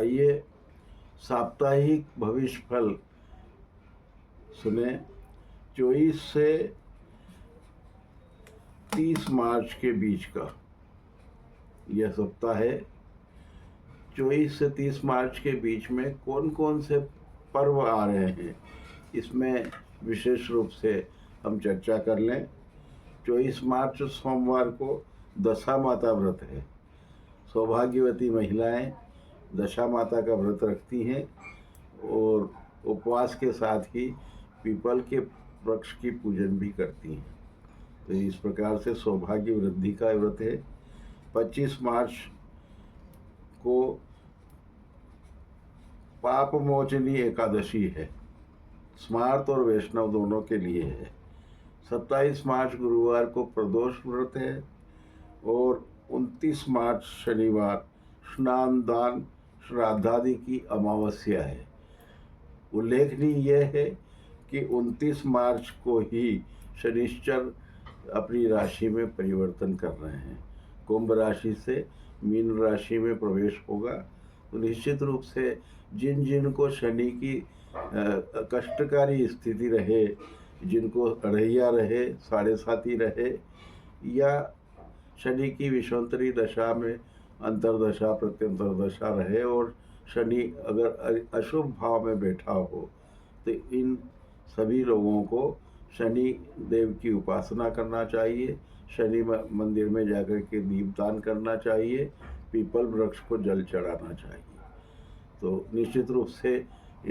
आइए साप्ताहिक भविष्य फल सुने। 24 से 30 मार्च के बीच का यह सप्ताह है। 24 से 30 मार्च के बीच में कौन कौन से पर्व आ रहे हैं, इसमें विशेष रूप से हम चर्चा कर लें। 24 मार्च सोमवार को दशा माता व्रत है। सौभाग्यवती महिलाएं दशा माता का व्रत रखती हैं और उपवास के साथ ही पीपल के वृक्ष की पूजन भी करती हैं। तो इस प्रकार से सौभाग्य वृद्धि का व्रत है। 25 मार्च को पाप मोचनी एकादशी है, स्मार्त और वैष्णव दोनों के लिए है। 27 मार्च गुरुवार को प्रदोष व्रत है और 29 मार्च शनिवार स्नान दान श्राद्धादि की अमावस्या है। उल्लेखनीय यह है कि 29 मार्च को ही शनिश्चर अपनी राशि में परिवर्तन कर रहे हैं, कुंभ राशि से मीन राशि में प्रवेश होगा। तो निश्चित रूप से जिन जिन को शनि की कष्टकारी स्थिति रहे, जिनको अढ़ैया रहे, साढ़े साथी रहे, या शनि की विषांतरी दशा में अंतरदशा प्रत्यंतर दशा रहे और शनि अगर अशुभ भाव में बैठा हो, तो इन सभी लोगों को शनि देव की उपासना करना चाहिए। शनि मंदिर में जाकर के दीपदान करना चाहिए, पीपल वृक्ष को जल चढ़ाना चाहिए। तो निश्चित रूप से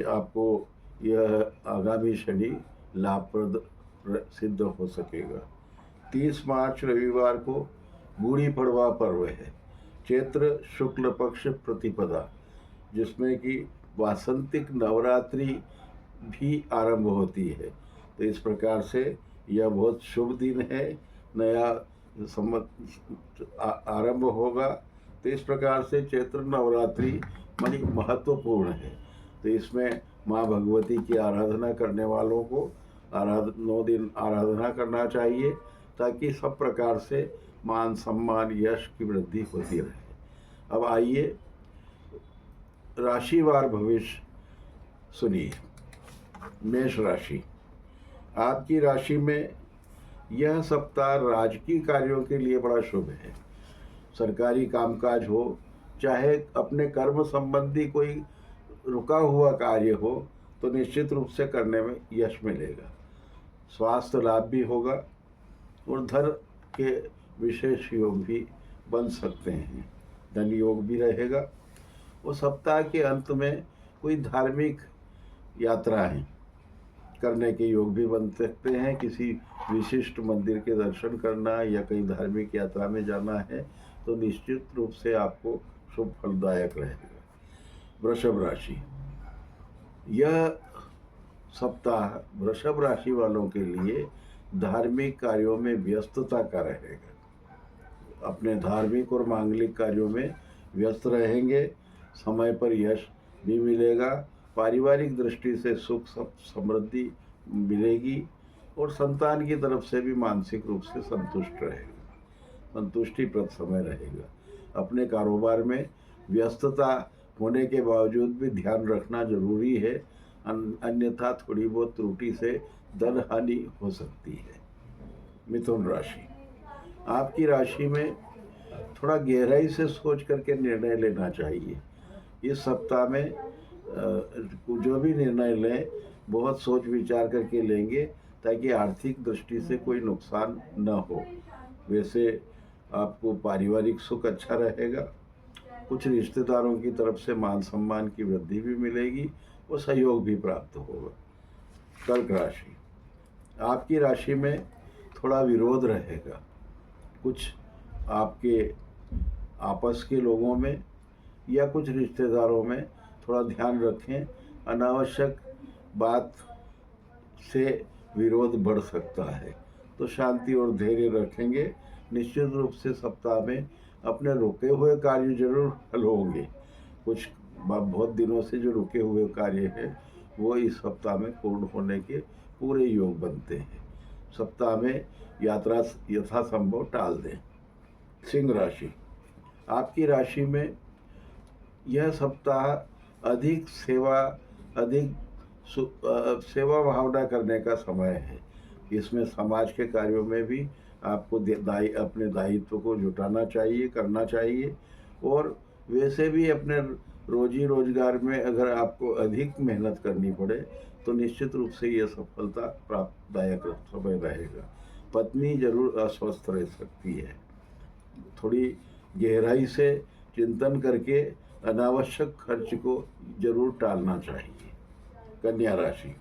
आपको यह आगामी शनि लाभप्रद सिद्ध हो सकेगा। 30 मार्च रविवार को गुड़ी पड़वा पर्व है, चैत्र शुक्ल पक्ष प्रतिपदा, जिसमें कि वासंतिक नवरात्रि भी आरंभ होती है। तो इस प्रकार से यह बहुत शुभ दिन है, नया आरंभ होगा। तो इस प्रकार से चैत्र नवरात्रि बड़ी महत्वपूर्ण है। तो इसमें माँ भगवती की आराधना करने वालों को 9 दिन आराधना करना चाहिए, ताकि सब प्रकार से मान सम्मान यश की वृद्धि होती रहे। अब आइए राशिवार भविष्य सुनिए। मेष राशि, आपकी राशि में यह सप्ताह राजकीय कार्यों के लिए बड़ा शुभ है। सरकारी कामकाज हो, चाहे अपने कर्म संबंधी कोई रुका हुआ कार्य हो, तो निश्चित रूप से करने में यश मिलेगा। स्वास्थ्य लाभ भी होगा और धन के विशेष योग भी बन सकते हैं, धन योग भी रहेगा। और सप्ताह के अंत में कोई धार्मिक यात्राएं करने के योग भी बन सकते हैं। किसी विशिष्ट मंदिर के दर्शन करना या कहीं धार्मिक यात्रा में जाना है, तो निश्चित रूप से आपको शुभ फलदायक रहेगा। वृषभ राशि, यह सप्ताह वृषभ राशि वालों के लिए धार्मिक कार्यों में व्यस्तता का रहेगा। अपने धार्मिक और मांगलिक कार्यों में व्यस्त रहेंगे, समय पर यश भी मिलेगा। पारिवारिक दृष्टि से सुख समृद्धि मिलेगी और संतान की तरफ से भी मानसिक रूप से संतुष्ट रहेगा, संतुष्टिप्रद समय रहेगा। अपने कारोबार में व्यस्तता होने के बावजूद भी ध्यान रखना जरूरी है, अन्यथा थोड़ी बहुत त्रुटि से धन हानि हो सकती है। मिथुन राशि, आपकी राशि में थोड़ा गहराई से सोच करके निर्णय लेना चाहिए। इस सप्ताह में जो भी निर्णय लें, बहुत सोच विचार करके लेंगे, ताकि आर्थिक दृष्टि से कोई नुकसान न हो। वैसे आपको पारिवारिक सुख अच्छा रहेगा, कुछ रिश्तेदारों की तरफ से मान सम्मान की वृद्धि भी मिलेगी और सहयोग भी प्राप्त होगा। कर्क राशि, आपकी राशि में थोड़ा विरोध रहेगा, कुछ आपके आपस के लोगों में या कुछ रिश्तेदारों में थोड़ा ध्यान रखें। अनावश्यक बात से विरोध बढ़ सकता है, तो शांति और धैर्य रखेंगे। निश्चित रूप से सप्ताह में अपने रुके हुए कार्य जरूर हल होंगे। कुछ बहुत दिनों से जो रुके हुए कार्य हैं, वो इस सप्ताह में पूर्ण होने के पूरे योग बनते हैं। सप्ताह में यात्रा यथासंभव टाल दें। सिंह राशि, आपकी राशि में यह सप्ताह राजकीय कार्यों के लिए बड़ा शुभ है। सरकारी कामकाज हो, चाहे अपने कर्म संबंधी कोई रुका हुआ कार्य हो, तो निश्चित रूप से करने में यश मिलेगा। स्वास्थ्य लाभ भी होगा और धन के विशेष योग भी बन सकते हैं। धन योग भी रहेगा। अपने कारोबार में व्यस्तता होने के बावजूद भी ध्यान रखना जरूरी है, अन्यथा थोड़ी बहुत त्रुटि से धन हानि हो सकती है। मिथुन राशि, यह सप्ताह अधिक सेवा भावना करने का समय है। इसमें समाज के कार्यों में भी आपको अपने दायित्व को जुटाना चाहिए, करना चाहिए। और वैसे भी अपने रोजी रोजगार में अगर आपको अधिक मेहनत करनी पड़े तो निश्चित रूप से यह सफलता प्राप्तदायक समय रहेगा। पत्नी जरूर अस्वस्थ रह सकती है। थोड़ी गहराई से चिंतन करके अनावश्यक खर्च को जरूर टालना चाहिए। कन्या राशि,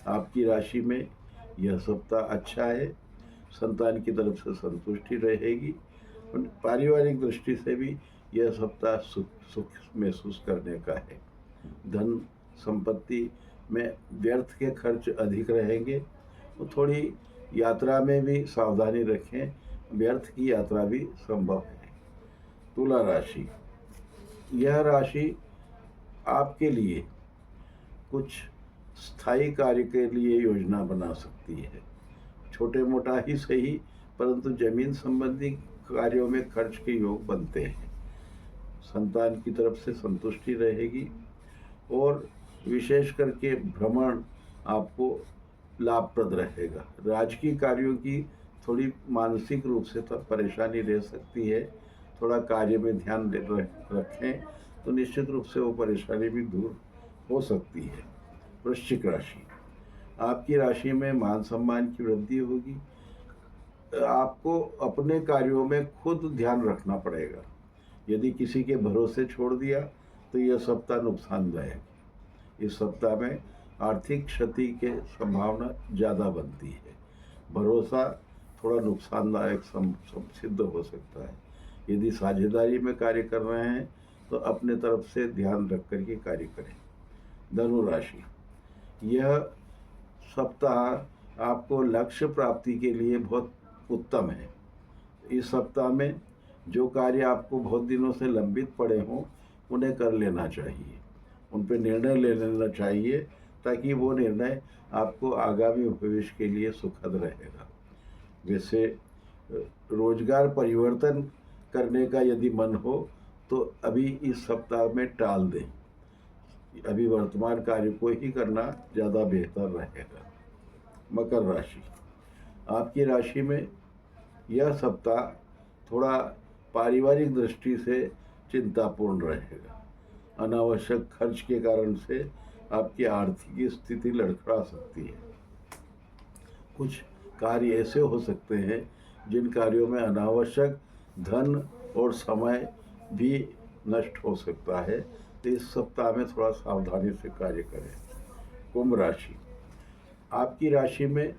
आपकी राशि में यह सप्ताह अच्छा है। संतान की तरफ से संतुष्टि रहेगी। पारिवारिक दृष्टि से भी यह सप्ताह सुख महसूस करने का है। धन संपत्ति में व्यर्थ के खर्च अधिक रहेंगे। तो थोड़ी यात्रा में भी सावधानी रखें, व्यर्थ की यात्रा भी संभव है। तुला राशि, यह राशि आपके लिए कुछ स्थायी कार्य के लिए योजना बना सकती है। छोटे मोटा ही सही, परंतु जमीन संबंधी कार्यों में खर्च के योग बनते हैं। संतान की तरफ से संतुष्टि रहेगी और विशेष करके भ्रमण आपको लाभप्रद रहेगा। राजकीय कार्यों की थोड़ी मानसिक रूप से तो परेशानी रह सकती है। थोड़ा कार्य में ध्यान रखें तो निश्चित रूप से वो परेशानी भी दूर हो सकती है। वृश्चिक राशि, आपकी राशि में मान सम्मान की वृद्धि होगी। आपको अपने कार्यों में खुद ध्यान रखना पड़ेगा। यदि किसी के भरोसे छोड़ दिया तो यह सप्ताह नुकसानदायक। इस सप्ताह में आर्थिक क्षति के संभावना ज़्यादा बनती है। भरोसा थोड़ा नुकसानदायक सिद्ध हो सकता है। यदि साझेदारी में कार्य कर रहे हैं तो अपने तरफ से ध्यान रख कर के कार्य करें। धनु राशि, यह सप्ताह आपको लक्ष्य प्राप्ति के लिए बहुत उत्तम है। इस सप्ताह में जो कार्य आपको बहुत दिनों से लंबित पड़े हों उन्हें कर लेना चाहिए, उन पर निर्णय ले लेना चाहिए, ताकि वो निर्णय आपको आगामी भविष्य के लिए सुखद रहेगा। वैसे रोजगार परिवर्तन करने का यदि मन हो तो अभी इस सप्ताह में टाल दें। अभी वर्तमान कार्य को ही करना ज़्यादा बेहतर रहेगा। मकर राशि, आपकी राशि में यह सप्ताह थोड़ा पारिवारिक दृष्टि से चिंतापूर्ण रहेगा। अनावश्यक खर्च के कारण से आपकी आर्थिक स्थिति लड़खड़ा सकती है। कुछ कार्य ऐसे हो सकते हैं जिन कार्यों में अनावश्यक धन और समय भी नष्ट हो सकता है, तो इस सप्ताह में थोड़ा सावधानी से कार्य करें। कुंभ राशि, आपकी राशि में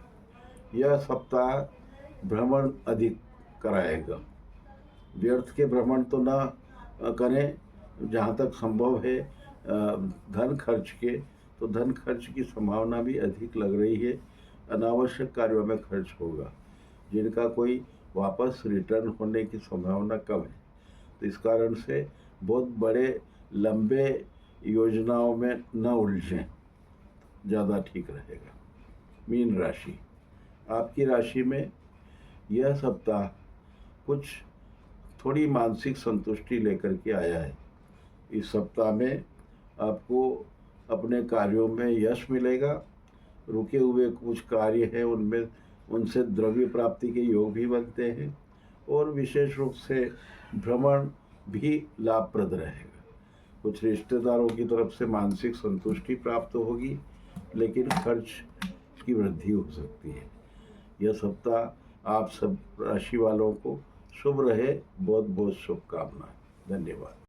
यह सप्ताह भ्रमण अधिक कराएगा। व्यर्थ के भ्रमण तो ना करें। जहाँ तक संभव है धन खर्च के, तो धन खर्च की संभावना भी अधिक लग रही है। अनावश्यक कार्यों में खर्च होगा जिनका कोई वापस रिटर्न होने की संभावना कम है। तो इस कारण से बहुत बड़े लंबे योजनाओं में न उलझें, ज़्यादा ठीक रहेगा। मीन राशि, आपकी राशि में यह सप्ताह कुछ थोड़ी मानसिक संतुष्टि लेकर के आया है। इस सप्ताह में आपको अपने कार्यों में यश मिलेगा। रुके हुए कुछ कार्य हैं उनसे द्रव्य प्राप्ति के योग भी बनते हैं और विशेष रूप से भ्रमण भी लाभप्रद रहेगा। कुछ रिश्तेदारों की तरफ से मानसिक संतुष्टि प्राप्त होगी, लेकिन खर्च की वृद्धि हो सकती है। यह सप्ताह आप सब राशि वालों को शुभ रहे। बहुत बहुत शुभकामनाएं। धन्यवाद।